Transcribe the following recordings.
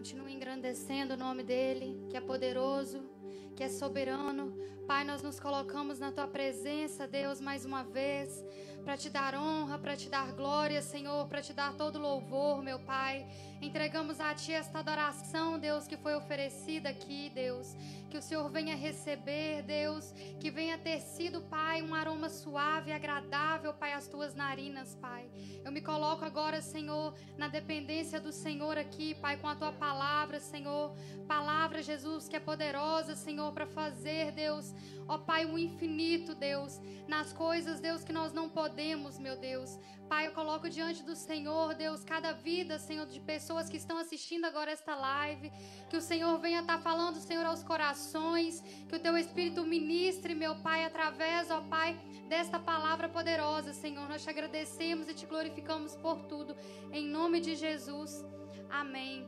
Continue engrandecendo o nome dEle, que é poderoso, que é soberano. Pai, nós nos colocamos na Tua presença, Deus, mais uma vez, para Te dar honra, para Te dar glória, Senhor, para Te dar todo louvor, meu Pai. Entregamos a Ti esta adoração, Deus, que foi oferecida aqui, Deus. Que o Senhor venha receber, Deus, que venha ter sido, Pai, um aroma suave e agradável, Pai, às Tuas narinas, Pai. Eu me coloco agora, Senhor, na dependência do Senhor aqui, Pai, com a Tua palavra, Senhor. Palavra, Jesus, que é poderosa, Senhor, para fazer, Deus, ó Pai, o infinito, Deus, nas coisas, Deus, que nós não podemos, meu Deus. Pai, eu coloco diante do Senhor, Deus, cada vida, Senhor, de pessoas que estão assistindo agora esta live, que o Senhor venha estar falando, Senhor, aos corações, que o Teu Espírito ministre, meu Pai, através, ó Pai, desta palavra poderosa, Senhor. Nós Te agradecemos e Te glorificamos por tudo, em nome de Jesus, amém.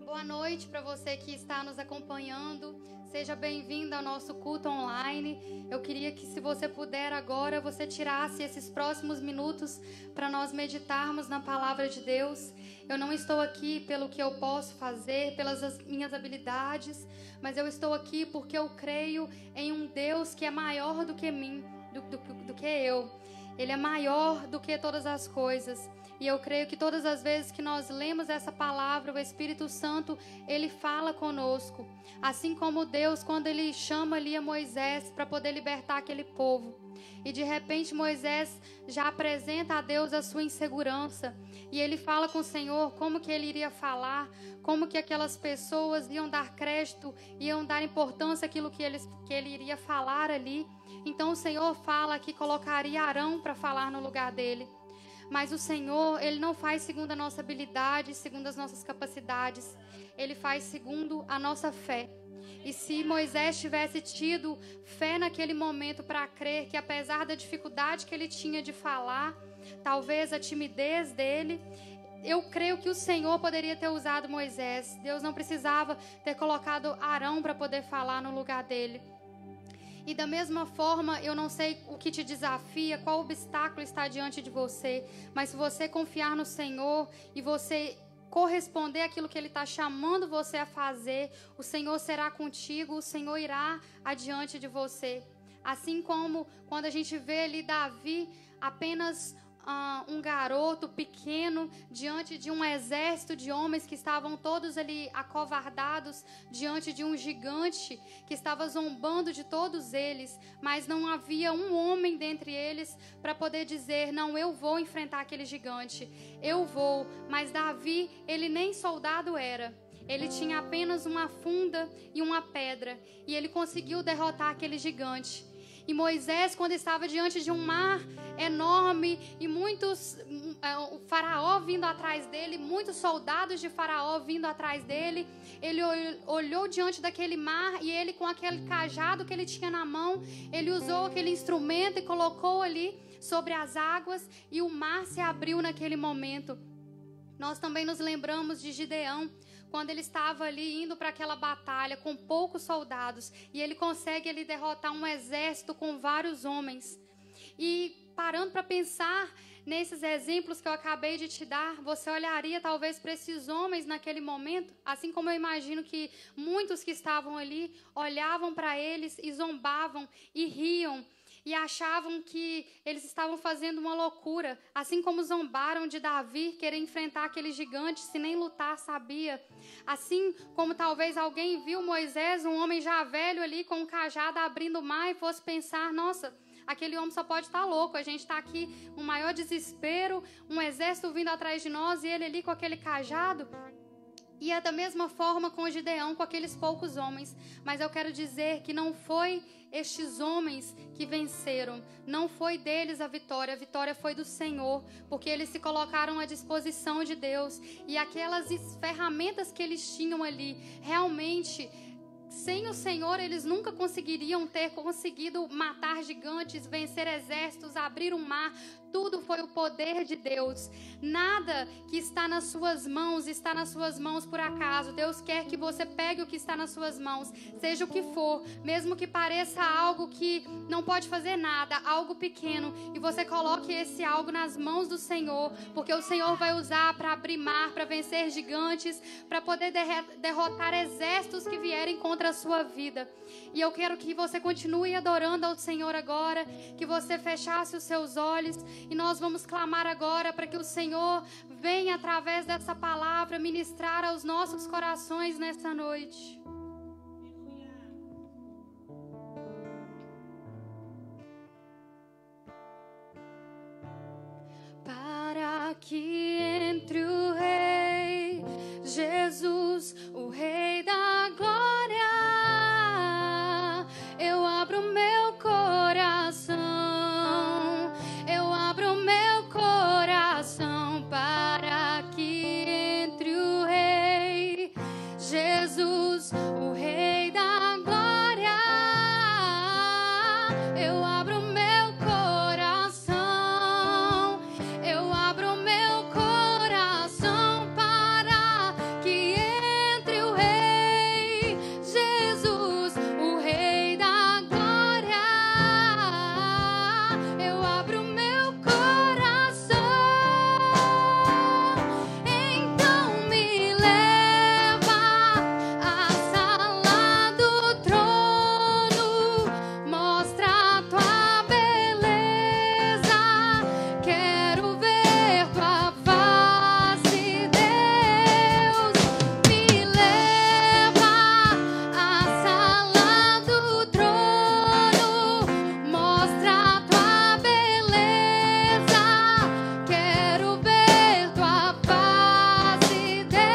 Boa noite para você que está nos acompanhando. Seja bem-vindo ao nosso culto online. Eu queria que, se você puder agora, você tirasse esses próximos minutos para nós meditarmos na palavra de Deus. Eu não estou aqui pelo que eu posso fazer, pelas minhas habilidades, mas eu estou aqui porque eu creio em um Deus que é maior do que mim, do que eu. Ele é maior do que todas as coisas. E eu creio que todas as vezes que nós lemos essa palavra, o Espírito Santo, Ele fala conosco. Assim como Deus, quando Ele chama ali a Moisés para poder libertar aquele povo. E de repente Moisés já apresenta a Deus a sua insegurança. E ele fala com o Senhor como que ele iria falar, como que aquelas pessoas iam dar crédito, iam dar importância àquilo que ele iria falar ali. Então o Senhor fala que colocaria Arão para falar no lugar dele. Mas o Senhor, Ele não faz segundo a nossa habilidade, segundo as nossas capacidades. Ele faz segundo a nossa fé. E se Moisés tivesse tido fé naquele momento para crer que, apesar da dificuldade que ele tinha de falar, talvez a timidez dele, eu creio que o Senhor poderia ter usado Moisés. Deus não precisava ter colocado Arão para poder falar no lugar dele. E da mesma forma, eu não sei o que te desafia, qual obstáculo está diante de você, mas se você confiar no Senhor e você corresponder àquilo que Ele está chamando você a fazer, o Senhor será contigo, o Senhor irá adiante de você. Assim como quando a gente vê ali Davi, apenas um garoto pequeno diante de um exército de homens que estavam todos ali acovardados diante de um gigante que estava zombando de todos eles, mas não havia um homem dentre eles para poder dizer: não, eu vou enfrentar aquele gigante, eu vou. Mas Davi, ele nem soldado era. Ele tinha apenas uma funda e uma pedra, e ele conseguiu derrotar aquele gigante. E Moisés, quando estava diante de um mar enorme e o faraó vindo atrás dele, muitos soldados de faraó vindo atrás dele, ele olhou diante daquele mar e ele, com aquele cajado que ele tinha na mão, ele usou aquele instrumento e colocou ali sobre as águas, e o mar se abriu naquele momento. Nós também nos lembramos de Gideão, quando ele estava ali indo para aquela batalha com poucos soldados, e ele consegue ali derrotar um exército com vários homens. E parando para pensar nesses exemplos que eu acabei de te dar, você olharia talvez para esses homens naquele momento, assim como eu imagino que muitos que estavam ali olhavam para eles e zombavam e riam, e achavam que eles estavam fazendo uma loucura, assim como zombaram de Davi querer enfrentar aquele gigante se nem lutar sabia. Assim como talvez alguém viu Moisés, um homem já velho ali com um cajado abrindo o mar, e fosse pensar: nossa, aquele homem só pode estar louco, a gente está aqui um maior desespero, um exército vindo atrás de nós e ele ali com aquele cajado. E é da mesma forma com Gideão, com aqueles poucos homens. Mas eu quero dizer que não foi estes homens que venceram. Não foi deles a vitória foi do Senhor. Porque eles se colocaram à disposição de Deus. E aquelas ferramentas que eles tinham ali, realmente, sem o Senhor, eles nunca conseguiriam ter conseguido matar gigantes, vencer exércitos, abrir um mar. tudo foi o poder de Deus. Nada que está nas suas mãos por acaso. Deus quer que você pegue o que está nas suas mãos, seja o que for, mesmo que pareça algo que não pode fazer nada, algo pequeno, e você coloque esse algo nas mãos do Senhor, porque o Senhor vai usar para abrir mar, para vencer gigantes, para poder derrotar exércitos que vierem contra a sua vida. E eu quero que você continue adorando ao Senhor agora, que você fechasse os seus olhos, e nós vamos clamar agora para que o Senhor venha através dessa palavra ministrar aos nossos corações nessa noite. Para que entre o Rei Jesus, o Rei da glória, eu abro meu coração, eu abro meu coração para que entre o Rei Jesus, o Rei da glória, eu abro meu coração, eu abro meu coração para que entre o Rei Jesus, o Rei da glória, eu abro meu coração. Então me leva à sala do trono, mostra a tua beleza, quero ver tua face, Deus. Me leva à sala do trono, mostra a tua beleza, quero ver tua face, Deus.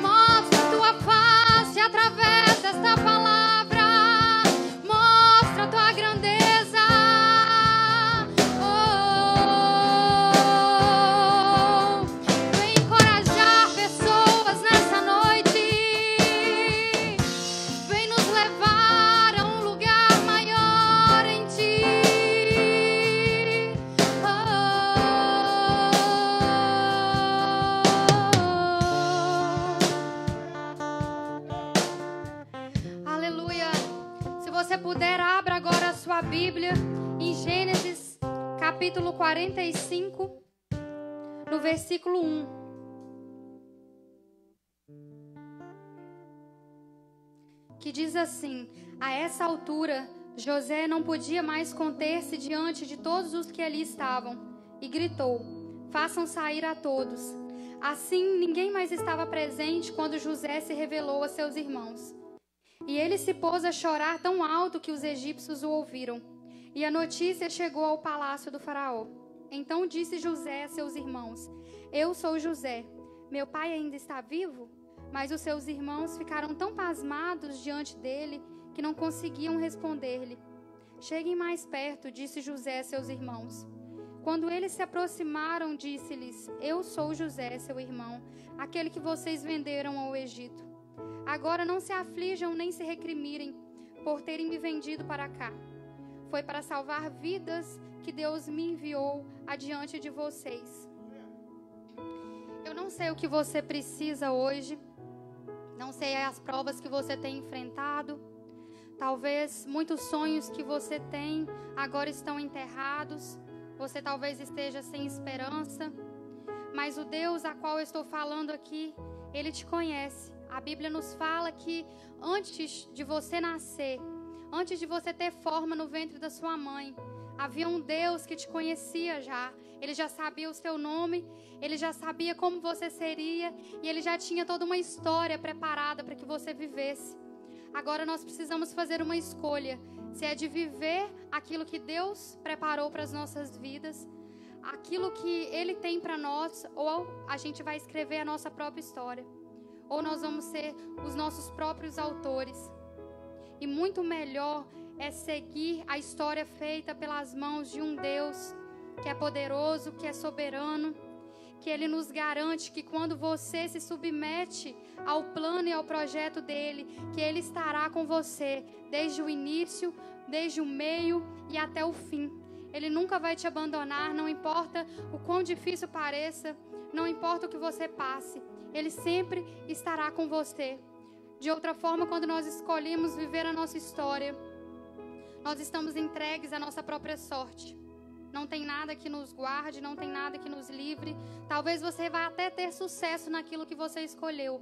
Mostra a tua face através desta palavra, mostra a tua grandeza. Vem encorajar pessoas nessa noite, vem nos levar a um lugar maior em ti. Aleluia. Se você puder, abra agora a sua Bíblia em Gênesis capítulo 45, no versículo 1. Que diz assim: a essa altura, José não podia mais conter-se diante de todos os que ali estavam, e gritou: façam sair a todos. Assim, ninguém mais estava presente quando José se revelou a seus irmãos. E ele se pôs a chorar tão alto que os egípcios o ouviram. E a notícia chegou ao palácio do faraó. Então disse José a seus irmãos: eu sou José. Meu pai ainda está vivo? Mas os seus irmãos ficaram tão pasmados diante dele que não conseguiam responder-lhe. Cheguem mais perto, disse José a seus irmãos. Quando eles se aproximaram, disse-lhes: eu sou José, seu irmão, aquele que vocês venderam ao Egito. Agora não se aflijam nem se recrimirem por terem me vendido para cá. Foi para salvar vidas que Deus me enviou adiante de vocês. Eu não sei o que você precisa hoje, não sei as provas que você tem enfrentado. Talvez muitos sonhos que você tem agora estão enterrados. Você talvez esteja sem esperança. Mas o Deus a qual eu estou falando aqui, Ele te conhece. A Bíblia nos fala que antes de você nascer, antes de você ter forma no ventre da sua mãe, havia um Deus que te conhecia já. Ele já sabia o seu nome, Ele já sabia como você seria, e Ele já tinha toda uma história preparada para que você vivesse. Agora nós precisamos fazer uma escolha, se é de viver aquilo que Deus preparou para as nossas vidas, aquilo que Ele tem para nós, ou a gente vai escrever a nossa própria história, ou nós vamos ser os nossos próprios autores. E muito melhor é seguir a história feita pelas mãos de um Deus que é poderoso, que é soberano. que Ele nos garante que quando você se submete ao plano e ao projeto dEle, que Ele estará com você desde o início, desde o meio e até o fim. Ele nunca vai te abandonar, não importa o quão difícil pareça, não importa o que você passe, Ele sempre estará com você. De outra forma, quando nós escolhemos viver a nossa história, nós estamos entregues à nossa própria sorte. Não tem nada que nos guarde, não tem nada que nos livre. Talvez você vá até ter sucesso naquilo que você escolheu,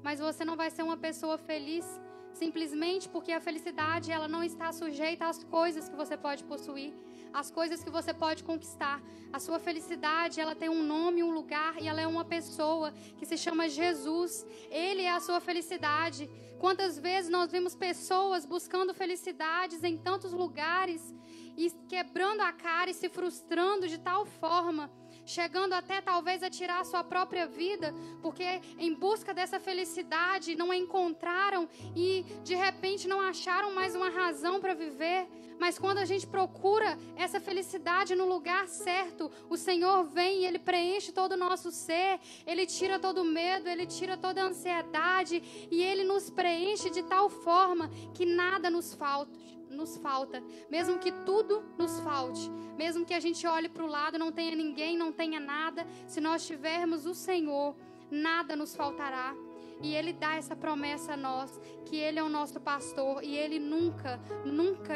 mas você não vai ser uma pessoa feliz simplesmente porque a felicidade ela não está sujeita às coisas que você pode possuir, às coisas que você pode conquistar. A sua felicidade ela tem um nome, um lugar, e ela é uma pessoa que se chama Jesus. Ele é a sua felicidade. Quantas vezes nós vemos pessoas buscando felicidades em tantos lugares e quebrando a cara e se frustrando de tal forma, chegando até talvez a tirar a sua própria vida, porque em busca dessa felicidade não a encontraram e de repente não acharam mais uma razão para viver. Mas quando a gente procura essa felicidade no lugar certo, o Senhor vem e Ele preenche todo o nosso ser, Ele tira todo o medo, Ele tira toda a ansiedade e Ele nos preenche de tal forma que nada nos falta. Mesmo que tudo nos falte, mesmo que a gente olhe para o lado, não tenha ninguém, não tenha nada, se nós tivermos o Senhor, nada nos faltará. E Ele dá essa promessa a nós, que Ele é o nosso pastor e Ele nunca,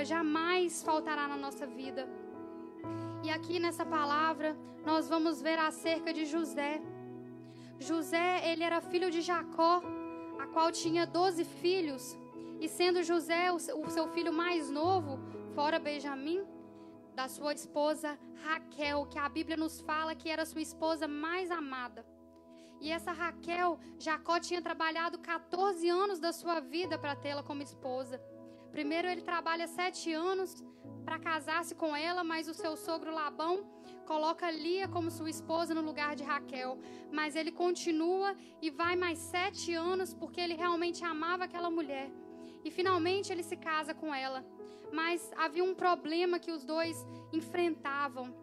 jamais faltará na nossa vida. E aqui nessa palavra, nós vamos ver acerca de José. José, ele era filho de Jacó, a qual tinha 12 filhos. E sendo José o seu filho mais novo, fora Benjamim, da sua esposa Raquel, que a Bíblia nos fala que era sua esposa mais amada. E essa Raquel, Jacó tinha trabalhado 14 anos da sua vida para tê-la como esposa. Primeiro ele trabalha 7 anos para casar-se com ela, mas o seu sogro Labão coloca Lia como sua esposa no lugar de Raquel. Mas ele continua e vai mais 7 anos porque ele realmente amava aquela mulher. E finalmente ele se casa com ela. Mas havia um problema que os dois enfrentavam.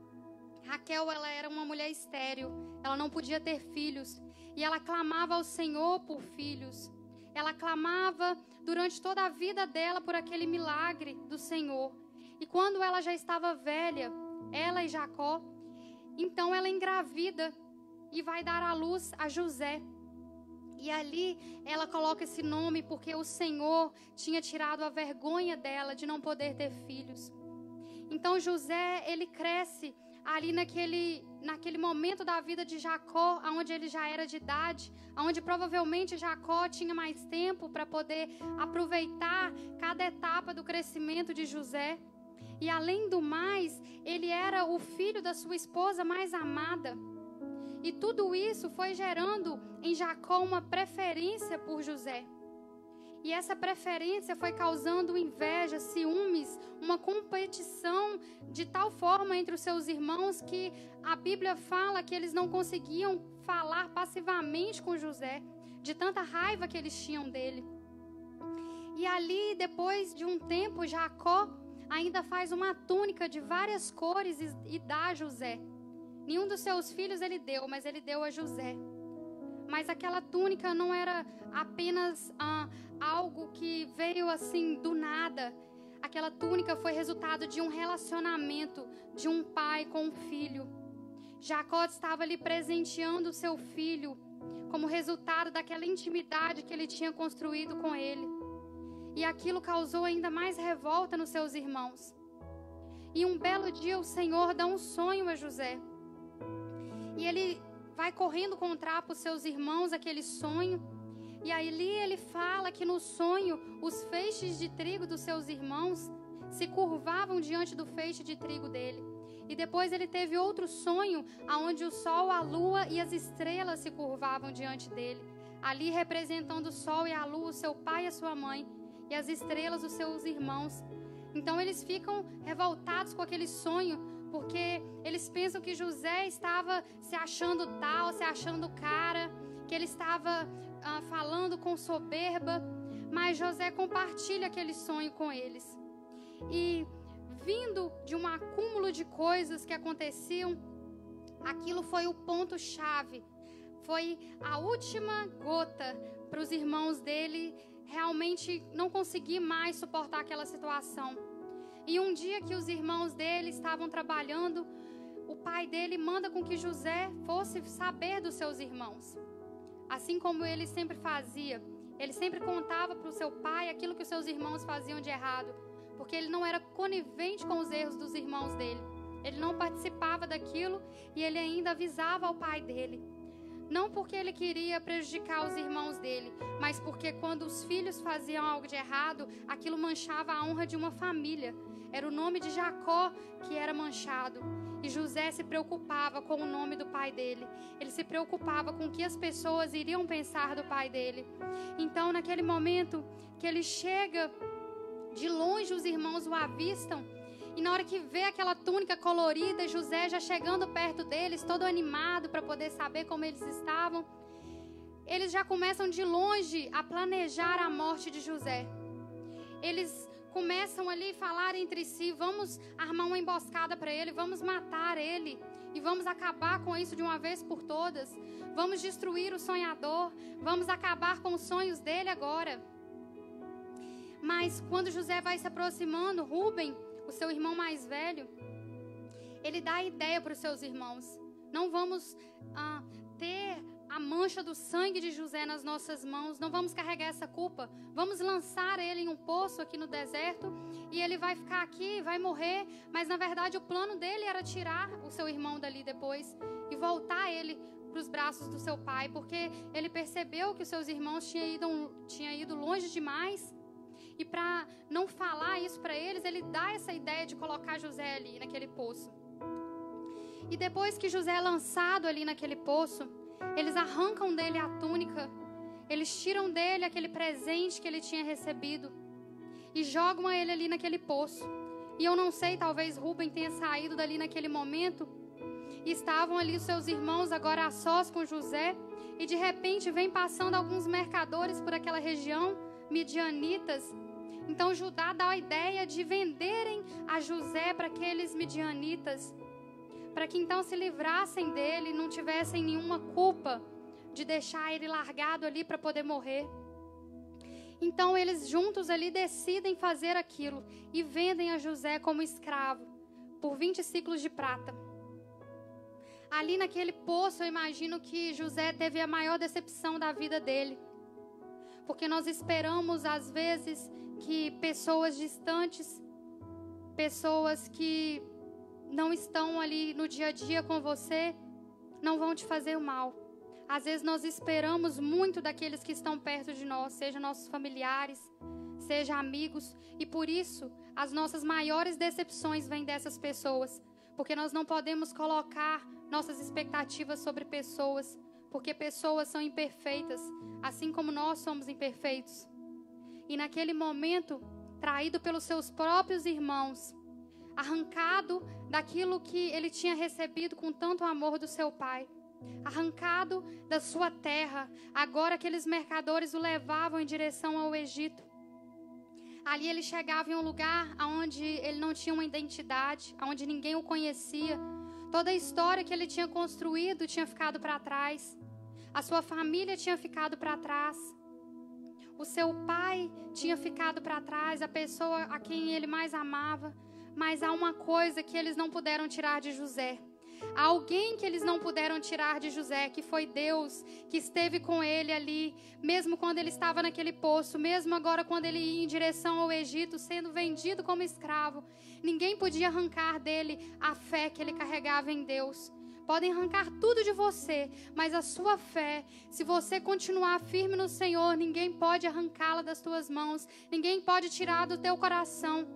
Raquel, ela era uma mulher estéril. Ela não podia ter filhos. E ela clamava ao Senhor por filhos. Ela clamava durante toda a vida dela por aquele milagre do Senhor. E quando ela já estava velha, ela e Jacó, então ela engravida e vai dar à luz a José. E ali ela coloca esse nome porque o Senhor tinha tirado a vergonha dela de não poder ter filhos. Então José, ele cresce ali naquele momento da vida de Jacó, onde ele já era de idade, onde provavelmente Jacó tinha mais tempo para poder aproveitar cada etapa do crescimento de José. E além do mais, ele era o filho da sua esposa mais amada. E tudo isso foi gerando em Jacó uma preferência por José. E essa preferência foi causando inveja, ciúmes, uma competição de tal forma entre os seus irmãos que a Bíblia fala que eles não conseguiam falar passivamente com José, de tanta raiva que eles tinham dele. E ali, depois de um tempo, Jacó ainda faz uma túnica de várias cores e dá a José. Nenhum dos seus filhos ele deu, mas ele deu a José. Mas aquela túnica não era apenas algo que veio assim do nada. Aquela túnica foi resultado de um relacionamento de um pai com um filho. Jacó estava ali presenteando o seu filho como resultado daquela intimidade que ele tinha construído com ele. E aquilo causou ainda mais revolta nos seus irmãos. E um belo dia o Senhor dá um sonho a José. E ele vai correndo contar para os seus irmãos aquele sonho. E ali ele fala que no sonho os feixes de trigo dos seus irmãos se curvavam diante do feixe de trigo dele. E depois ele teve outro sonho onde o sol, a lua e as estrelas se curvavam diante dele. Ali representando o sol e a lua, o seu pai e a sua mãe. E as estrelas, os seus irmãos. Então eles ficam revoltados com aquele sonho, porque eles pensam que José estava se achando tal, se achando cara, que ele estava falando com soberba, mas José compartilha aquele sonho com eles. E vindo de um acúmulo de coisas que aconteciam, Aquilo foi o ponto-chave. Foi a última gota para os irmãos dele realmente não conseguir mais suportar aquela situação. E um dia que os irmãos dele estavam trabalhando, o pai dele manda com que José fosse saber dos seus irmãos. Assim como ele sempre fazia, ele sempre contava para o seu pai aquilo que os seus irmãos faziam de errado, porque ele não era conivente com os erros dos irmãos dele. Ele não participava daquilo e ele ainda avisava ao pai dele. Não porque ele queria prejudicar os irmãos dele, mas porque quando os filhos faziam algo de errado, aquilo manchava a honra de uma família. Era o nome de Jacó que era manchado. E José se preocupava com o nome do pai dele. Ele se preocupava com o que as pessoas iriam pensar do pai dele. Então, naquele momento que ele chega, de longe os irmãos o avistam. E na hora que vê aquela túnica colorida, José já chegando perto deles, todo animado para poder saber como eles estavam, eles já começam de longe a planejar a morte de José. Eles começam ali a falar entre si: vamos armar uma emboscada para ele, vamos matar ele e vamos acabar com isso de uma vez por todas. Vamos destruir o sonhador, vamos acabar com os sonhos dele agora. Mas quando José vai se aproximando, Rúben, o seu irmão mais velho, ele dá a ideia para os seus irmãos: não vamos ter a mancha do sangue de José nas nossas mãos, não vamos carregar essa culpa, vamos lançar ele em um poço aqui no deserto e ele vai ficar aqui, vai morrer. Mas na verdade o plano dele era tirar o seu irmão dali depois e voltar ele para os braços do seu pai, porque ele percebeu que os seus irmãos tinham ido longe demais. E para não falar isso para eles, ele dá essa ideia de colocar José ali naquele poço. E depois que José é lançado ali naquele poço, eles arrancam dele a túnica, eles tiram dele aquele presente que ele tinha recebido e jogam ele ali naquele poço. E eu não sei, talvez Rúben tenha saído dali naquele momento e estavam ali os seus irmãos agora a sós com José, e de repente vem passando alguns mercadores por aquela região, midianitas. Então Judá dá a ideia de venderem a José para aqueles midianitas, para que então se livrassem dele, não tivessem nenhuma culpa de deixar ele largado ali para poder morrer. Então eles juntos ali decidem fazer aquilo e vendem a José como escravo por 20 ciclos de prata. Ali naquele poço eu imagino que José teve a maior decepção da vida dele, porque nós esperamos às vezes que pessoas distantes, pessoas que não estão ali no dia a dia com você, não vão te fazer o mal. Às vezes nós esperamos muito daqueles que estão perto de nós, seja nossos familiares, seja amigos, e por isso as nossas maiores decepções vêm dessas pessoas, porque nós não podemos colocar nossas expectativas sobre pessoas, porque pessoas são imperfeitas, assim como nós somos imperfeitos. E naquele momento, traído pelos seus próprios irmãos, arrancado daquilo que ele tinha recebido com tanto amor do seu pai, arrancado da sua terra, agora aqueles mercadores o levavam em direção ao Egito. Ali ele chegava em um lugar onde ele não tinha uma identidade, onde ninguém o conhecia. Toda a história que ele tinha construído tinha ficado para trás. A sua família tinha ficado para trás. O seu pai tinha ficado para trás, a pessoa a quem ele mais amava. Mas há uma coisa que eles não puderam tirar de José. Há alguém que eles não puderam tirar de José, que foi Deus, que esteve com ele ali, mesmo quando ele estava naquele poço, mesmo agora quando ele ia em direção ao Egito, sendo vendido como escravo. Ninguém podia arrancar dele a fé que ele carregava em Deus. Podem arrancar tudo de você, mas a sua fé, se você continuar firme no Senhor, ninguém pode arrancá-la das tuas mãos, ninguém pode tirar do teu coração.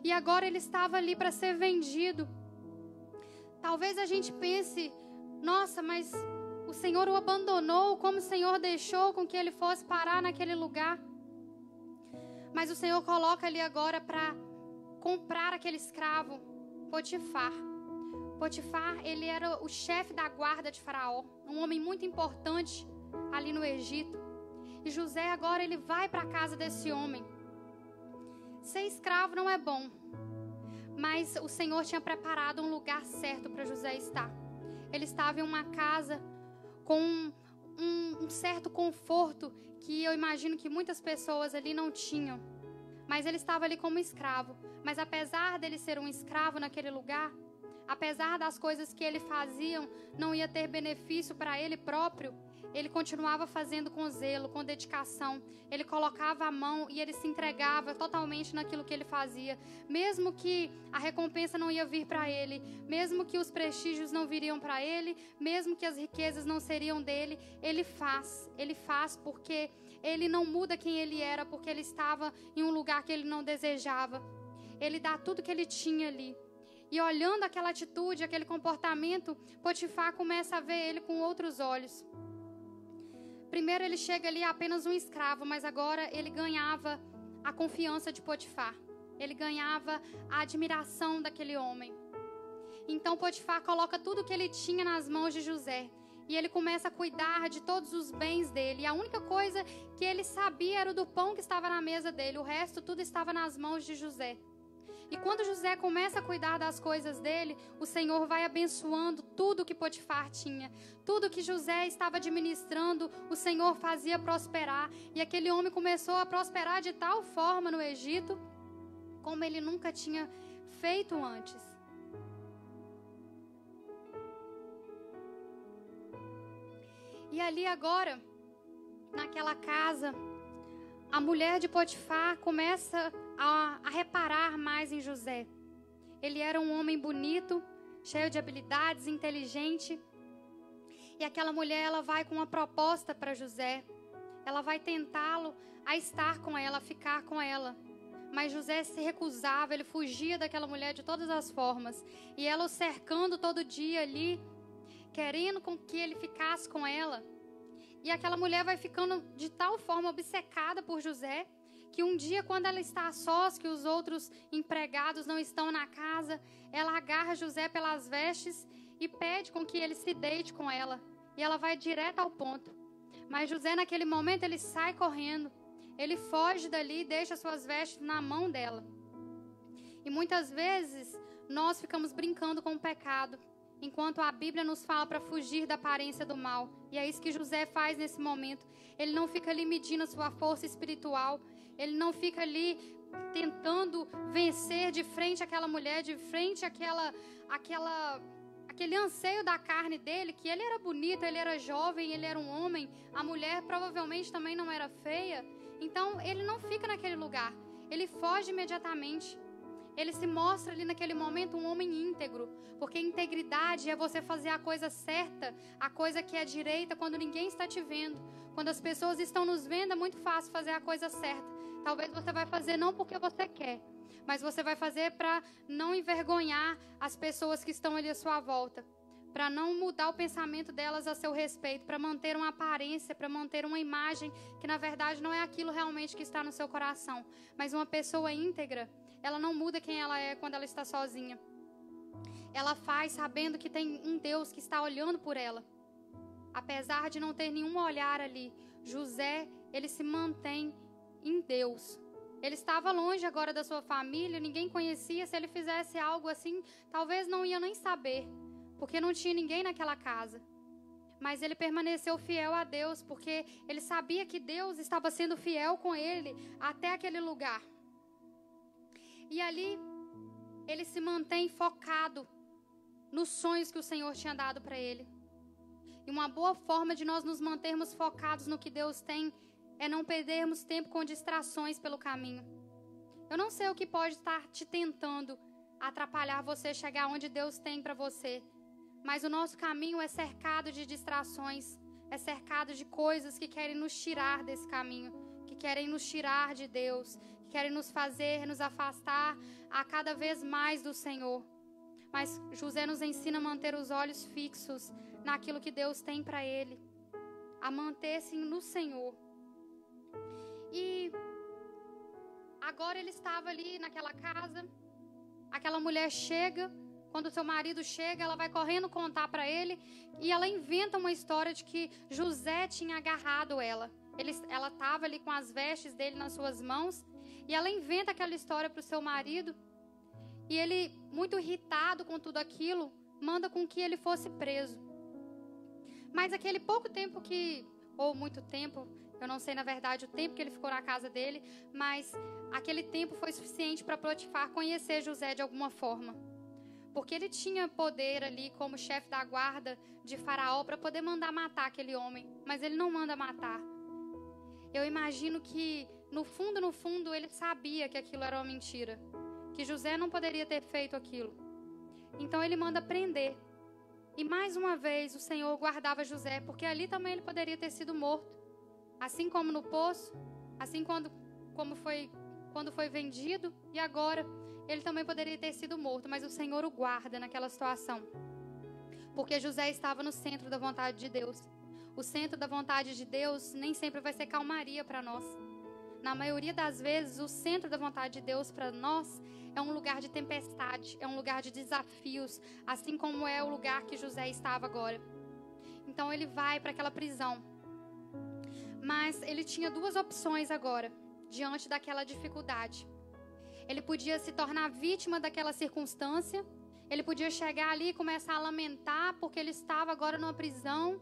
E agora ele estava ali para ser vendido. Talvez a gente pense: nossa, mas o Senhor o abandonou, como o Senhor deixou com que ele fosse parar naquele lugar? Mas o Senhor coloca ali agora para comprar aquele escravo, Potifar. Potifar, ele era o chefe da guarda de Faraó, um homem muito importante ali no Egito. E José agora ele vai para a casa desse homem. Ser escravo não é bom, mas o Senhor tinha preparado um lugar certo para José estar. ele estava em uma casa com um certo conforto que eu imagino que muitas pessoas ali não tinham. Mas ele estava ali como escravo. Mas apesar dele ser um escravo naquele lugar, apesar das coisas que ele fazia não ia ter benefício para ele próprio, ele continuava fazendo com zelo, com dedicação. Ele colocava a mão e ele se entregava totalmente naquilo que ele fazia. Mesmo que a recompensa não ia vir para ele, mesmo que os prestígios não viriam para ele, mesmo que as riquezas não seriam dele, ele faz. Ele faz porque ele não muda quem ele era, porque ele estava em um lugar que ele não desejava. Ele dá tudo que ele tinha ali. E olhando aquela atitude, aquele comportamento, Potifar começa a ver ele com outros olhos. Primeiro ele chega ali apenas um escravo, mas agora ele ganhava a confiança de Potifar. Ele ganhava a admiração daquele homem. Então Potifar coloca tudo que ele tinha nas mãos de José. E ele começa a cuidar de todos os bens dele. E a única coisa que ele sabia era do pão que estava na mesa dele. O resto tudo estava nas mãos de José. E quando José começa a cuidar das coisas dele, o Senhor vai abençoando tudo que Potifar tinha. Tudo que José estava administrando, o Senhor fazia prosperar. E aquele homem começou a prosperar de tal forma no Egito, como ele nunca tinha feito antes. E ali agora, naquela casa, a mulher de Potifar começa a reparar mais em José. Ele era um homem bonito, cheio de habilidades, inteligente. E aquela mulher, ela vai com uma proposta para José. Ela vai tentá-lo a estar com ela, a ficar com ela. Mas José se recusava, ele fugia daquela mulher de todas as formas. E ela o cercando todo dia ali, querendo com que ele ficasse com ela. E aquela mulher vai ficando de tal forma obcecada por José, que um dia, quando ela está a sós, que os outros empregados não estão na casa, ela agarra José pelas vestes e pede com que ele se deite com ela. E ela vai direto ao ponto. Mas José, naquele momento, ele sai correndo. Ele foge dali e deixa suas vestes na mão dela. E muitas vezes, nós ficamos brincando com o pecado, enquanto a Bíblia nos fala para fugir da aparência do mal. E é isso que José faz nesse momento. Ele não fica ali medindo a sua força espiritual. Ele não fica ali tentando vencer de frente àquela mulher, de frente àquele anseio da carne dele, que ele era bonito, ele era jovem, ele era um homem. A mulher provavelmente também não era feia. Então ele não fica naquele lugar. Ele foge imediatamente. Ele se mostra ali naquele momento um homem íntegro, porque integridade é você fazer a coisa certa, a coisa que é direita quando ninguém está te vendo. Quando as pessoas estão nos vendo, é muito fácil fazer a coisa certa. Talvez você vai fazer não porque você quer, mas você vai fazer para não envergonhar as pessoas que estão ali à sua volta, para não mudar o pensamento delas a seu respeito, para manter uma aparência, para manter uma imagem que na verdade não é aquilo realmente que está no seu coração. Mas uma pessoa íntegra, ela não muda quem ela é quando ela está sozinha. Ela faz sabendo que tem um Deus que está olhando por ela. Apesar de não ter nenhum olhar ali, José, ele se mantém em Deus. Ele estava longe agora da sua família, ninguém conhecia. Se ele fizesse algo assim, talvez não ia nem saber, porque não tinha ninguém naquela casa. Mas ele permaneceu fiel a Deus, porque ele sabia que Deus estava sendo fiel com ele até aquele lugar. E ali, ele se mantém focado nos sonhos que o Senhor tinha dado para ele. E uma boa forma de nós nos mantermos focados no que Deus tem é não perdermos tempo com distrações pelo caminho. Eu não sei o que pode estar te tentando atrapalhar você chegar onde Deus tem para você, mas o nosso caminho é cercado de distrações, é cercado de coisas que querem nos tirar desse caminho, que querem nos tirar de Deus, que querem nos fazer nos afastar a cada vez mais do Senhor. Mas José nos ensina a manter os olhos fixos naquilo que Deus tem para ele, a manter-se no Senhor. E agora ele estava ali naquela casa, aquela mulher chega, quando o seu marido chega, ela vai correndo contar para ele, e ela inventa uma história de que José tinha agarrado ela. Ela estava ali com as vestes dele nas suas mãos, e ela inventa aquela história para o seu marido, e ele, muito irritado com tudo aquilo, manda com que ele fosse preso. Mas aquele pouco tempo que, ou muito tempo, eu não sei na verdade o tempo que ele ficou na casa dele, mas aquele tempo foi suficiente para Potifar conhecer José de alguma forma. Porque ele tinha poder ali como chefe da guarda de Faraó para poder mandar matar aquele homem, mas ele não manda matar. Eu imagino que no fundo ele sabia que aquilo era uma mentira, que José não poderia ter feito aquilo. Então ele manda prender. E mais uma vez o Senhor guardava José, porque ali também ele poderia ter sido morto. Assim como no poço, assim quando foi vendido, e agora ele também poderia ter sido morto, mas o Senhor o guarda naquela situação. Porque José estava no centro da vontade de Deus. O centro da vontade de Deus nem sempre vai ser calmaria para nós. Na maioria das vezes, o centro da vontade de Deus para nós é um lugar de tempestade, é um lugar de desafios, assim como é o lugar que José estava agora. Então ele vai para aquela prisão. Mas ele tinha duas opções agora, diante daquela dificuldade. Ele podia se tornar vítima daquela circunstância, ele podia chegar ali e começar a lamentar porque ele estava agora numa prisão,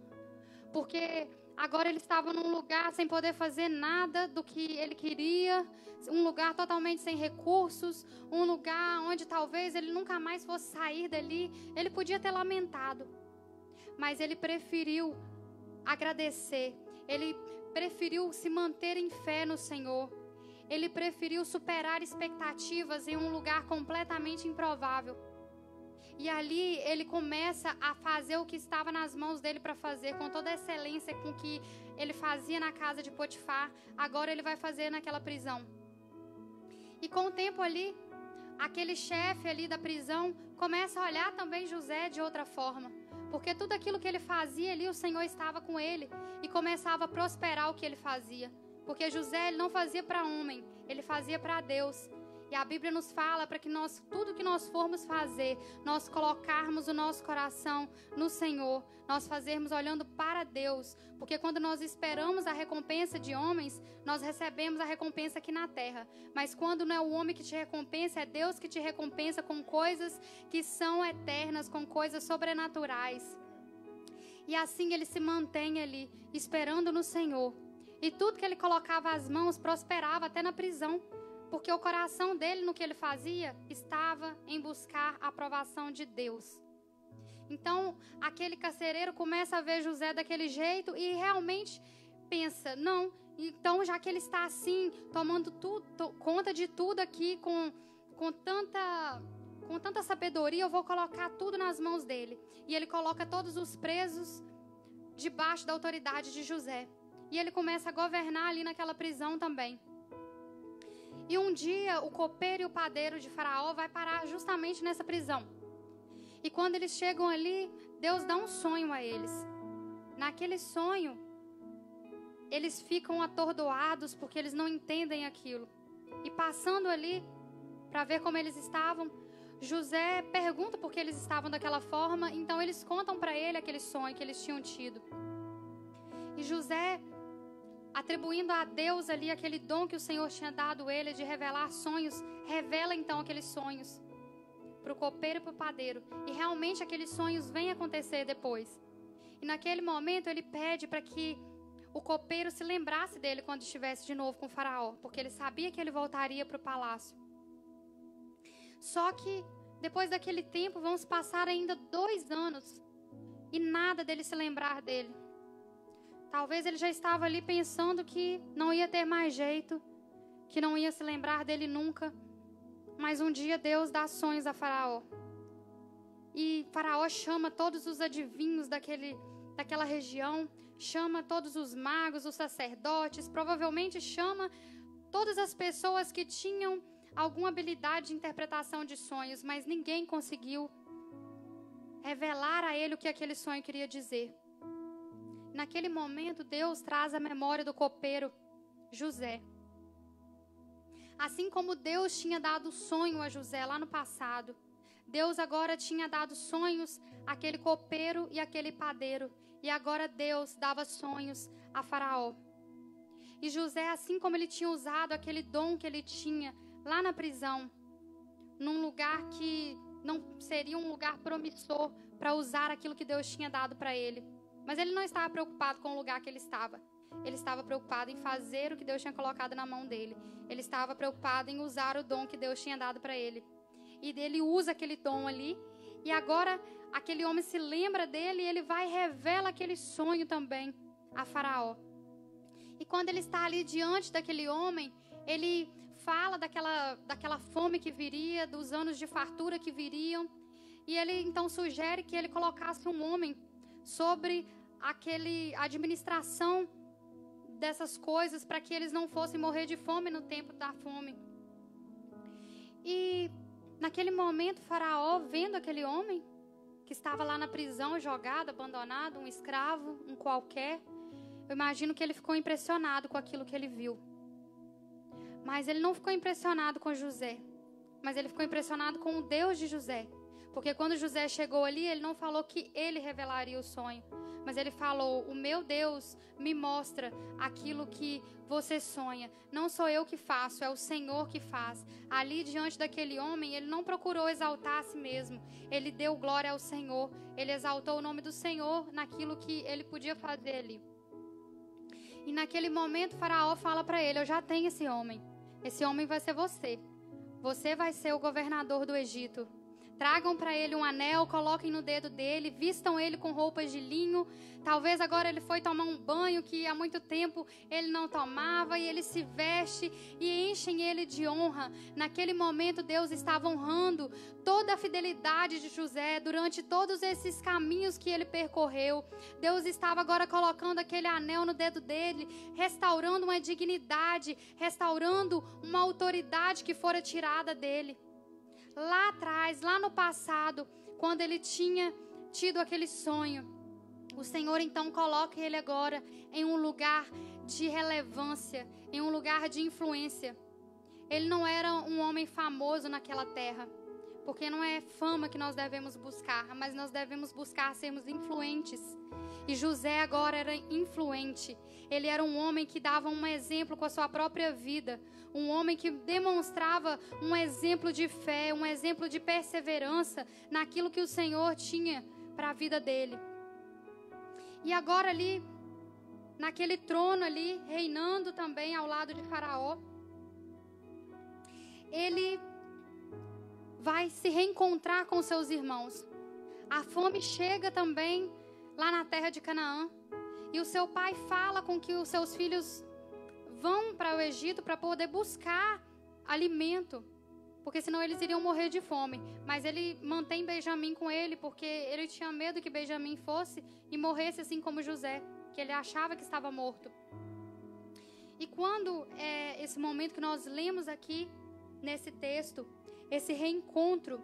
porque agora ele estava num lugar sem poder fazer nada do que ele queria, um lugar totalmente sem recursos, um lugar onde talvez ele nunca mais fosse sair dali. Ele podia ter lamentado, mas ele preferiu agradecer, ele preferiu se manter em fé no Senhor, ele preferiu superar expectativas em um lugar completamente improvável. E ali ele começa a fazer o que estava nas mãos dele para fazer, com toda a excelência com que ele fazia na casa de Potifar, agora ele vai fazer naquela prisão. E com o tempo ali, aquele chefe ali da prisão começa a olhar também José de outra forma, porque tudo aquilo que ele fazia ali, o Senhor estava com ele e começava a prosperar o que ele fazia. Porque José ele não fazia para homem, ele fazia para Deus. E a Bíblia nos fala para que nós, tudo que nós formos fazer, nós colocarmos o nosso coração no Senhor, nós fazermos olhando para Deus. Porque quando nós esperamos a recompensa de homens, nós recebemos a recompensa aqui na terra. Mas quando não é o homem que te recompensa, é Deus que te recompensa com coisas que são eternas, com coisas sobrenaturais. E assim ele se mantém ali, esperando no Senhor. E tudo que ele colocava as mãos prosperava até na prisão. Porque o coração dele, no que ele fazia, estava em buscar a aprovação de Deus. Então, aquele carcereiro começa a ver José daquele jeito e realmente pensa, não, então já que ele está assim, tomando conta de tudo aqui com tanta sabedoria, eu vou colocar tudo nas mãos dele. E ele coloca todos os presos debaixo da autoridade de José. E ele começa a governar ali naquela prisão também. E um dia o copeiro e o padeiro de Faraó vai parar justamente nessa prisão. E quando eles chegam ali, Deus dá um sonho a eles. Naquele sonho, eles ficam atordoados porque eles não entendem aquilo. E passando ali, para ver como eles estavam, José pergunta por que eles estavam daquela forma. Então eles contam para ele aquele sonho que eles tinham tido. E José, atribuindo a Deus ali aquele dom que o Senhor tinha dado a ele de revelar sonhos, revela então aqueles sonhos para o copeiro e para o padeiro. E realmente aqueles sonhos vêm acontecer depois. E naquele momento ele pede para que o copeiro se lembrasse dele quando estivesse de novo com o Faraó, porque ele sabia que ele voltaria para o palácio. Só que depois daquele tempo vão se passar ainda 2 anos e nada dele se lembrar dele. Talvez ele já estava ali pensando que não ia ter mais jeito, que não ia se lembrar dele nunca. Mas um dia Deus dá sonhos a Faraó. E Faraó chama todos os adivinhos daquela região, chama todos os magos, os sacerdotes, provavelmente chama todas as pessoas que tinham alguma habilidade de interpretação de sonhos, mas ninguém conseguiu revelar a ele o que aquele sonho queria dizer. Naquele momento, Deus traz a memória do copeiro José. Assim como Deus tinha dado sonho a José lá no passado, Deus agora tinha dado sonhos àquele copeiro e àquele padeiro. E agora Deus dava sonhos a Faraó. E José, assim como ele tinha usado aquele dom que ele tinha lá na prisão, num lugar que não seria um lugar promissor para usar aquilo que Deus tinha dado para ele. Mas ele não estava preocupado com o lugar que ele estava. Ele estava preocupado em fazer o que Deus tinha colocado na mão dele. Ele estava preocupado em usar o dom que Deus tinha dado para ele. E ele usa aquele dom ali. E agora aquele homem se lembra dele e ele vai e revela aquele sonho também a Faraó. E quando ele está ali diante daquele homem, ele fala daquela fome que viria, dos anos de fartura que viriam. E ele então sugere que ele colocasse um homem sobre a administração dessas coisas, para que eles não fossem morrer de fome no tempo da fome. E naquele momento, Faraó, vendo aquele homem que estava lá na prisão, jogado, abandonado, um escravo, um qualquer, eu imagino que ele ficou impressionado com aquilo que ele viu. Mas ele não ficou impressionado com José, mas ele ficou impressionado com o Deus de José. Porque quando José chegou ali, ele não falou que ele revelaria o sonho, mas ele falou: o meu Deus me mostra aquilo que você sonha. Não sou eu que faço, é o Senhor que faz. Ali diante daquele homem, ele não procurou exaltar a si mesmo. Ele deu glória ao Senhor. Ele exaltou o nome do Senhor naquilo que ele podia fazer ali. E naquele momento, Faraó fala para ele: eu já tenho esse homem. Esse homem vai ser você. Você vai ser o governador do Egito. Tragam para ele um anel, coloquem no dedo dele, vistam ele com roupas de linho. Talvez agora ele foi tomar um banho que há muito tempo ele não tomava, e ele se veste e enchem ele de honra. Naquele momento Deus estava honrando toda a fidelidade de José durante todos esses caminhos que ele percorreu. Deus estava agora colocando aquele anel no dedo dele, restaurando uma dignidade, restaurando uma autoridade que fora tirada dele. Lá atrás, lá no passado, quando ele tinha tido aquele sonho, o Senhor então coloca ele agora em um lugar de relevância, em um lugar de influência. Ele não era um homem famoso naquela terra, porque não é fama que nós devemos buscar, mas nós devemos buscar sermos influentes. E José agora era influente. Ele era um homem que dava um exemplo com a sua própria vida. Um homem que demonstrava um exemplo de fé, um exemplo de perseverança naquilo que o Senhor tinha para a vida dele. E agora ali, naquele trono ali, reinando também ao lado de Faraó, ele vai se reencontrar com seus irmãos. A fome chega também lá na terra de Canaã. E o seu pai fala com que os seus filhos vão para o Egito para poder buscar alimento, porque senão eles iriam morrer de fome. Mas ele mantém Benjamim com ele, porque ele tinha medo que Benjamim fosse e morresse assim como José, que ele achava que estava morto. E quando é esse momento que nós lemos aqui nesse texto, esse reencontro,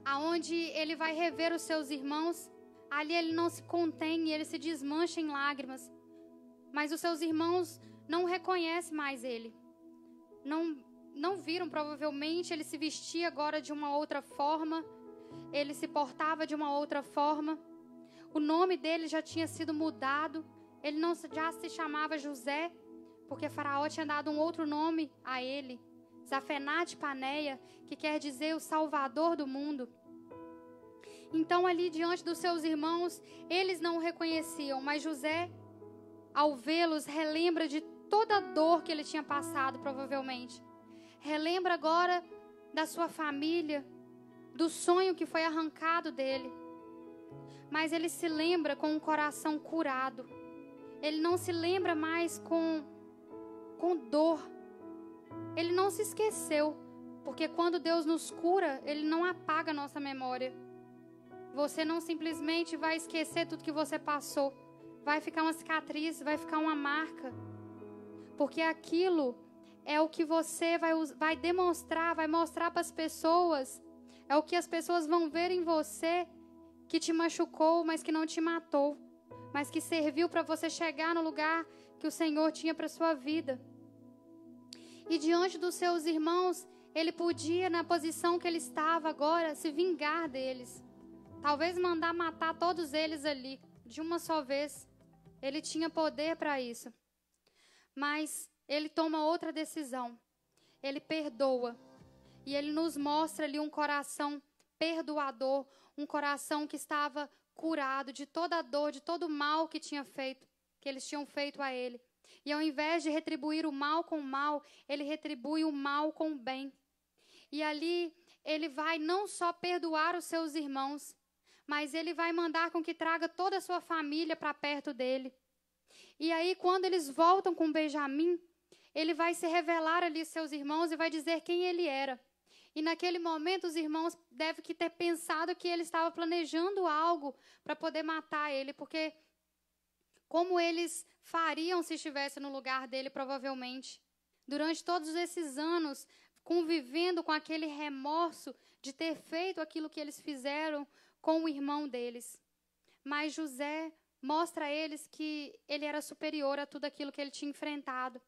aonde ele vai rever os seus irmãos, ali ele não se contém e ele se desmancha em lágrimas. Mas os seus irmãos não reconhecem mais ele. Não viram, provavelmente. Ele se vestia agora de uma outra forma. Ele se portava de uma outra forma. O nome dele já tinha sido mudado. Ele não já se chamava José, porque Faraó tinha dado um outro nome a ele. Zafenate Paneia, que quer dizer o Salvador do mundo. Então ali diante dos seus irmãos, eles não o reconheciam, mas José, ao vê-los, relembra de toda a dor que ele tinha passado, provavelmente. Relembra agora da sua família, do sonho que foi arrancado dele. Mas ele se lembra com um coração curado. Ele não se lembra mais com dor. Ele não se esqueceu, porque quando Deus nos cura, Ele não apaga a nossa memória. Você não simplesmente vai esquecer tudo que você passou. Vai ficar uma cicatriz, vai ficar uma marca. Porque aquilo é o que você vai demonstrar, vai mostrar para as pessoas. É o que as pessoas vão ver em você, que te machucou, mas que não te matou. Mas que serviu para você chegar no lugar que o Senhor tinha para a sua vida. E diante dos seus irmãos, ele podia, na posição que ele estava agora, se vingar deles. Talvez mandar matar todos eles ali, de uma só vez. Ele tinha poder para isso. Mas ele toma outra decisão. Ele perdoa. E ele nos mostra ali um coração perdoador. um coração que estava curado de toda a dor, de todo o mal que eles tinham feito a ele. E ao invés de retribuir o mal com o mal, ele retribui o mal com o bem. E ali ele vai não só perdoar os seus irmãos, mas ele vai mandar com que traga toda a sua família para perto dele. E aí, quando eles voltam com Benjamim, ele vai se revelar ali aos seus irmãos e vai dizer quem ele era. E naquele momento, os irmãos devem ter pensado que ele estava planejando algo para poder matar ele, porque como eles fariam se estivesse no lugar dele, provavelmente. Durante todos esses anos, convivendo com aquele remorso de ter feito aquilo que eles fizeram com o irmão deles. Mas José mostra a eles que ele era superior a tudo aquilo que ele tinha enfrentado.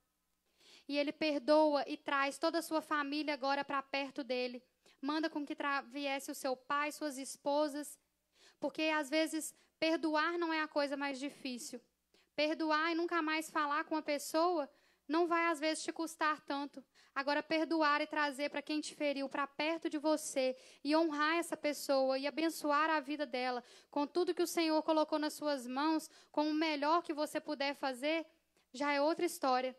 E ele perdoa e traz toda a sua família agora para perto dele. Manda com que viesse o seu pai, suas esposas. Porque, às vezes, perdoar não é a coisa mais difícil. Perdoar e nunca mais falar com uma pessoa não vai, às vezes, te custar tanto. Agora, perdoar e trazer para quem te feriu para perto de você e honrar essa pessoa e abençoar a vida dela com tudo que o Senhor colocou nas suas mãos, com o melhor que você puder fazer, já é outra história.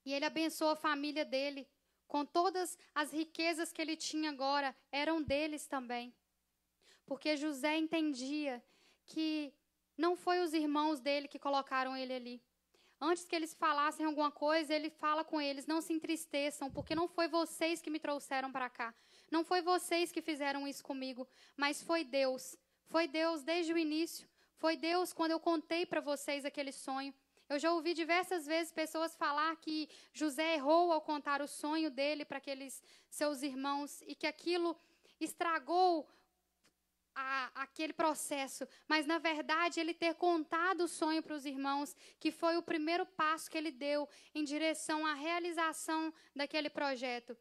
E ele abençoa a família dele com todas as riquezas que ele tinha agora, eram deles também. Porque José entendia que não foi os irmãos dele que colocaram ele ali. Antes que eles falassem alguma coisa, ele fala com eles, não se entristeçam, porque não foi vocês que me trouxeram para cá. Não foi vocês que fizeram isso comigo, mas foi Deus. Foi Deus desde o início. Foi Deus quando eu contei para vocês aquele sonho. Eu já ouvi diversas vezes pessoas falar que José errou ao contar o sonho dele para aqueles seus irmãos e que aquilo estragou aquele processo, mas na verdade ele ter contado o sonho para os irmãos, que foi o primeiro passo que ele deu em direção à realização daquele projeto.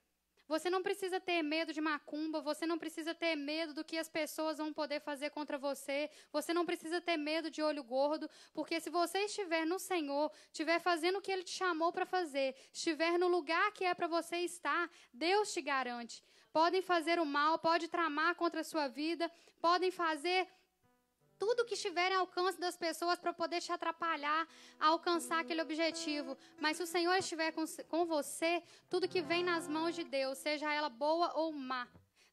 Você não precisa ter medo de macumba, você não precisa ter medo do que as pessoas vão poder fazer contra você, você não precisa ter medo de olho gordo, porque se você estiver no Senhor, estiver fazendo o que Ele te chamou para fazer, estiver no lugar que é para você estar, Deus te garante. Podem fazer o mal, pode tramar contra a sua vida, podem fazer tudo que estiver ao alcance das pessoas para poder te atrapalhar a alcançar aquele objetivo. Mas se o Senhor estiver com você, tudo que vem nas mãos de Deus, seja ela boa ou má,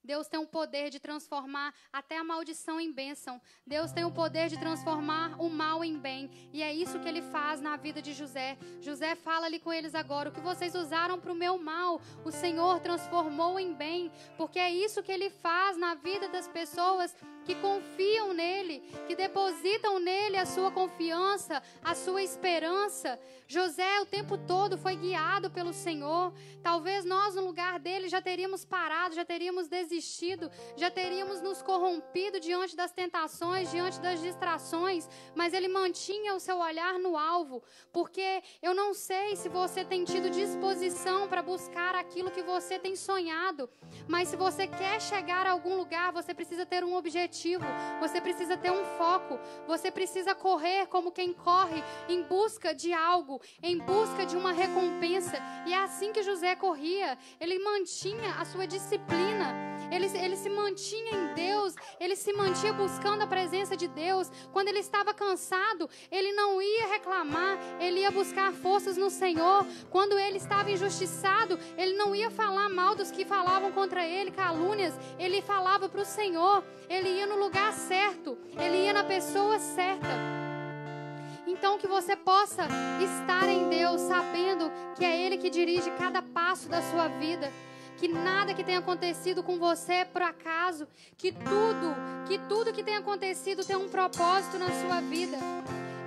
Deus tem o poder de transformar até a maldição em bênção. Deus tem o poder de transformar o mal em bem. E é isso que Ele faz na vida de José. José fala ali com eles agora, o que vocês usaram para o meu mal, o Senhor transformou em bem. Porque é isso que Ele faz na vida das pessoas que confiam nele, que depositam nele a sua confiança, a sua esperança. José o tempo todo foi guiado pelo Senhor. Talvez nós no lugar dele já teríamos parado, já teríamos desistido, já teríamos nos corrompido diante das tentações, diante das distrações, mas ele mantinha o seu olhar no alvo, porque eu não sei se você tem tido disposição para buscar aquilo que você tem sonhado, mas se você quer chegar a algum lugar, você precisa ter um objetivo. Você precisa ter um foco, você precisa correr como quem corre em busca de algo, em busca de uma recompensa. E é assim que José corria. Ele mantinha a sua disciplina, ele se mantinha em Deus, ele se mantinha buscando a presença de Deus. Quando ele estava cansado, ele não ia reclamar, ele ia buscar forças no Senhor. Quando ele estava injustiçado, ele não ia falar mal dos que falavam contra ele, calúnias. Ele falava para o Senhor, ele ia no lugar certo, ele ia na pessoa certa. Então que você possa estar em Deus, sabendo que é Ele que dirige cada passo da sua vida, que nada que tenha acontecido com você é por acaso, que tudo que tenha acontecido tem um propósito na sua vida.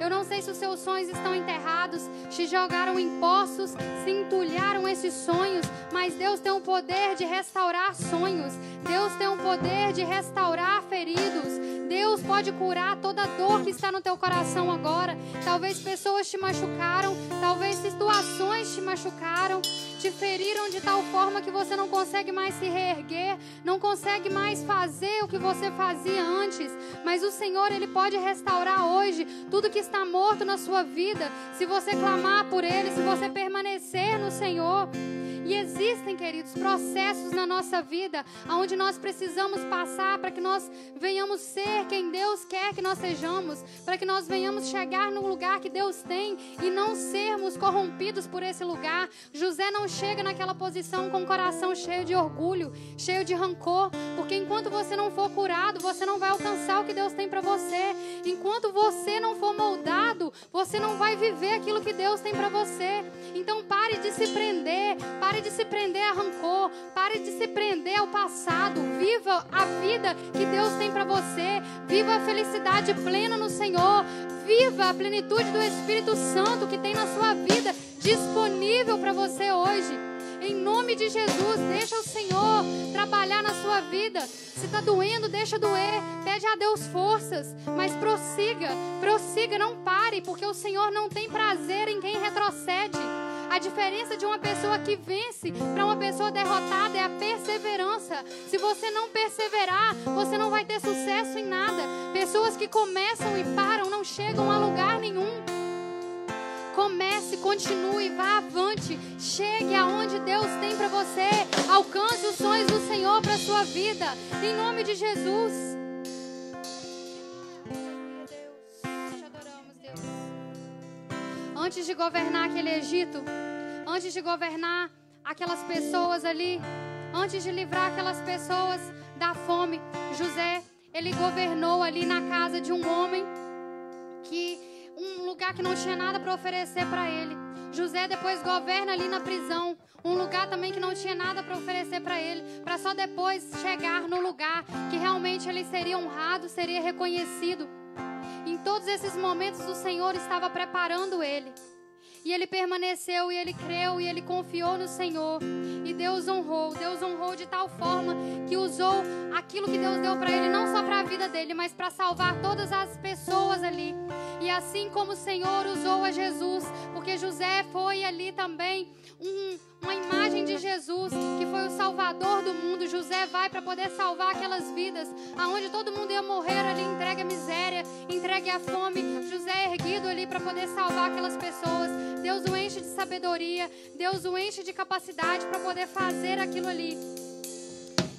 Eu não sei se os seus sonhos estão enterrados, te jogaram em poços, se entulharam esses sonhos, mas Deus tem o poder de restaurar sonhos. Deus tem o poder de restaurar feridos. Deus pode curar toda dor que está no teu coração agora. Talvez pessoas te machucaram, talvez situações te machucaram, te feriram de tal forma que você não consegue mais se reerguer, não consegue mais fazer o que você fazia antes. Mas o Senhor, Ele pode restaurar hoje tudo que está morto na sua vida, se você clamar por Ele, se você permanecer no Senhor. E existem, queridos, processos na nossa vida onde nós precisamos passar para que nós venhamos ser quem Deus quer que nós sejamos, para que nós venhamos chegar no lugar que Deus tem e não sermos corrompidos por esse lugar. José não chega naquela posição com o coração cheio de orgulho, cheio de rancor, porque enquanto você não for curado, você não vai alcançar o que Deus tem para você. Enquanto você não for moldado, você não vai viver aquilo que Deus tem para você. Então pare de se prender, pare de se prender a rancor, pare de se prender ao passado. Viva a vida que Deus tem para você, viva a felicidade plena no Senhor, viva a plenitude do Espírito Santo que tem na sua vida disponível para você hoje. Em nome de Jesus, deixa o Senhor trabalhar na sua vida. Se está doendo, deixa doer. Pede a Deus forças, mas prossiga, não pare, porque o Senhor não tem prazer em quem retrocede. A diferença de uma pessoa que vence para uma pessoa derrotada é a perseverança. Se você não perseverar, você não vai ter sucesso em nada. Pessoas que começam e param não chegam a lugar nenhum. Comece, continue, vá avante. Chegue aonde Deus tem para você. Alcance os sonhos do Senhor para a sua vida. Em nome de Jesus. Te adoramos, Deus. Antes de governar aquele Egito, antes de governar aquelas pessoas ali, antes de livrar aquelas pessoas da fome, José, ele governou ali na casa de um homem um lugar que não tinha nada para oferecer para ele. José depois governa ali na prisão, um lugar também que não tinha nada para oferecer para ele, para só depois chegar no lugar que realmente ele seria honrado, seria reconhecido. Em todos esses momentos o Senhor estava preparando ele. E ele permaneceu, e ele creu, e ele confiou no Senhor. E Deus honrou de tal forma que usou aquilo que Deus deu para ele, não só para a vida dele, mas para salvar todas as pessoas ali. E assim como o Senhor usou a Jesus, porque José foi ali também uma imagem de Jesus, que foi o Salvador do mundo. José vai para poder salvar aquelas vidas, aonde todo mundo ia morrer ali, entregue a miséria, entregue a fome. José é erguido ali para poder salvar aquelas pessoas. Deus o enche de sabedoria, Deus o enche de capacidade para poder fazer aquilo ali.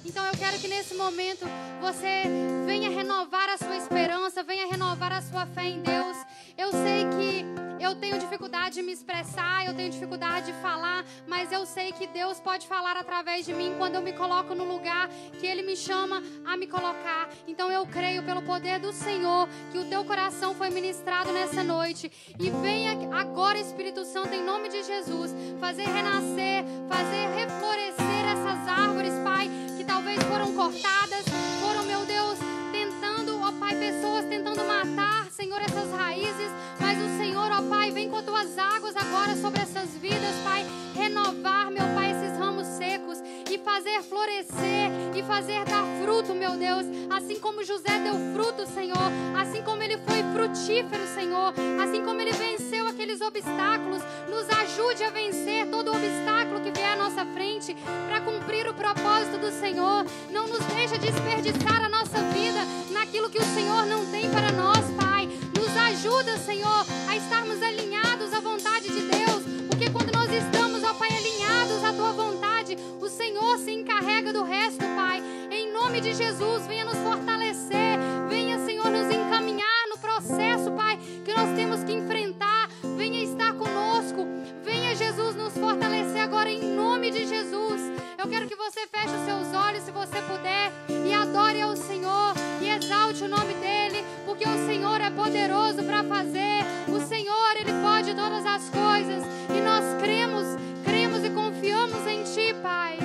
Então eu quero que nesse momento você venha renovar a sua esperança, venha renovar a sua fé em Deus. Eu sei que eu tenho dificuldade de me expressar, eu tenho dificuldade de falar, mas eu sei que Deus pode falar através de mim quando eu me coloco no lugar que Ele me chama a me colocar. Então eu creio pelo poder do Senhor que o teu coração foi ministrado nessa noite. E venha agora, Espírito Santo, em nome de Jesus, fazer renascer, fazer reflorescer essas árvores, Pai, que talvez foram cortadas, foram, meu Deus, tentando, ó Pai, pessoas tentando matar, Senhor, essas raízes, mas o Senhor, ó Pai, vem com tuas águas agora sobre essas vidas, Pai, renovar, meu Pai, esses ramos secos e fazer florescer e fazer dar fruto, meu Deus, assim como José deu fruto, Senhor, assim como ele foi frutífero, Senhor, assim como ele venceu aqueles obstáculos, nos ajude a vencer todo obstáculo que vier à nossa frente para cumprir o propósito do Senhor. Não nos deixa desperdiçar a nossa vida naquilo que o Senhor não tem para nós, Pai. Nos ajuda, Senhor, a estarmos alinhados à vontade de Deus, porque quando nós estamos, ó Pai, alinhados à Tua vontade, o Senhor se encarrega do resto, Pai. Em nome de Jesus, venha nos fortalecer, venha, Senhor, nos encaminhar no processo, Pai, que nós temos que enfrentar. Venha estar conosco, venha, Jesus, nos fortalecer agora em nome de Jesus. Eu quero que você feche os seus olhos, se você puder, e adore ao Senhor e exalte o nome dEle, porque o Senhor é poderoso para fazer. O Senhor, Ele pode todas as coisas, e nós cremos e confiamos em Ti, Pai.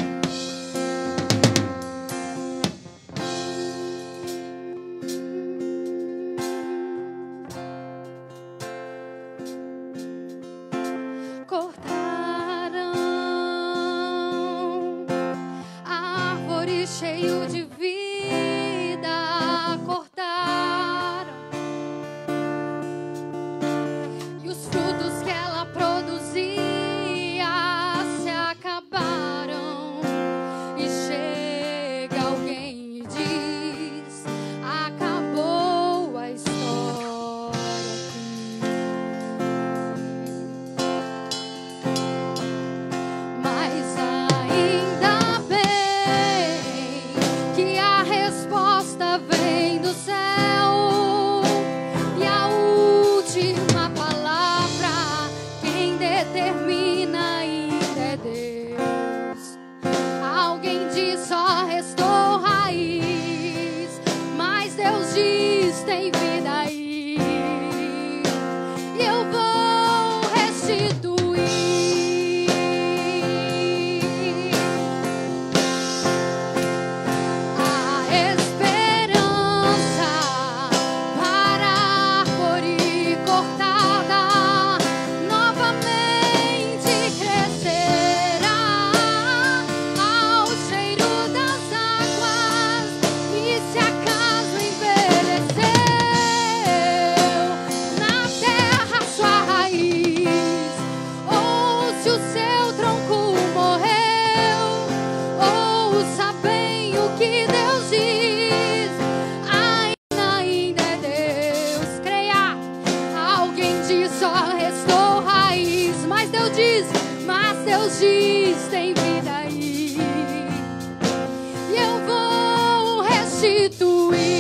Cheio de vida, cortaram, e os frutos que ela produzia se acabaram. Deus diz, tem vida aí. E eu vou restituir.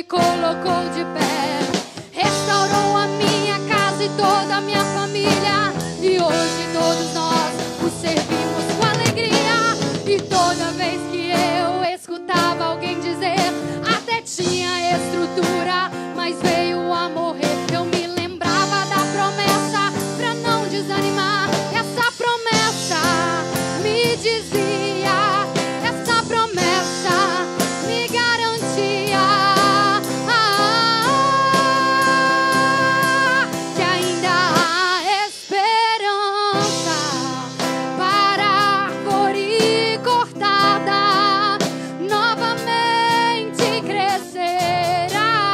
Colocou de pé, restaurou a minha casa e toda a minha família. E hoje todos nós o servimos com alegria. E toda vez que eu escutava alguém dizer, até tinha estrutura, mas veio a morrer, eu me lembrava da promessa pra não desanimar. Essa promessa me dizia, essa promessa me garantia que ainda há esperança para a árvore cortada, novamente crescerá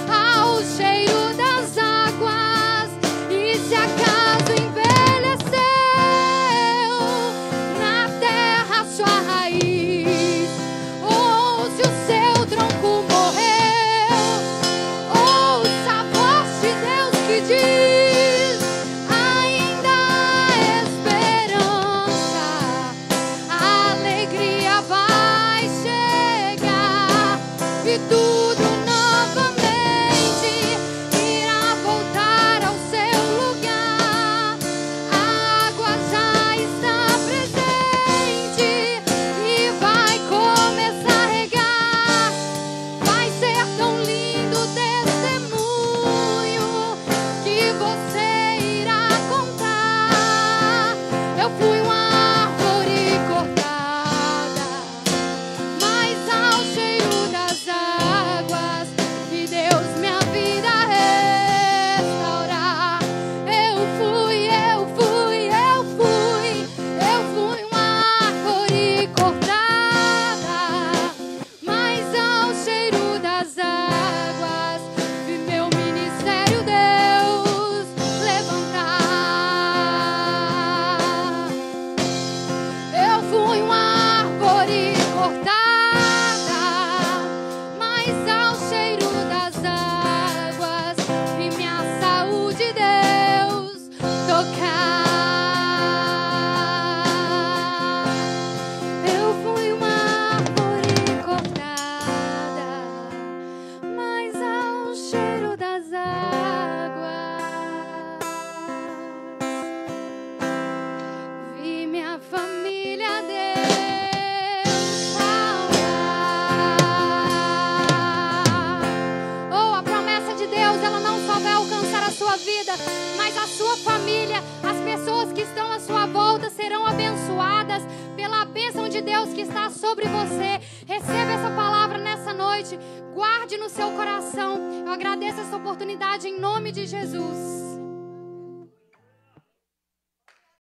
ao cheiro das águas. E se acaso envelheceu na terra sua raiz, ou se o seu tronco morreu, ouça a voz de Deus que diz, ainda há esperança, a alegria vai chegar e tudo novamente irá voltar ao seu lugar. A água já está presente e vai começar a regar. Vai ser tão lindo o testemunho que você irá contar. Eu fui uma árvore cortada, mas ao cheiro das águas vi Deus minha vida restaurar. Eu fui uma árvore cortada, mas ao cheiro das águas vi meu ministério Deus levantar. Eu fui uma árvore cortada, mas ao cheiro das águas vi minha saúde Deus tocar. Eu fui uma árvore cortada, mas ao cheiro das águas vi minha família Deus salvar. Oh, a promessa de Deus, ela não só vai alcançar a sua vida, mas a sua família. As pessoas que estão à sua volta serão abençoadas pela bênção de Deus que está sobre você. Receba essa palavra nessa noite, guarde no seu coração. Eu agradeço essa oportunidade em nome de Jesus.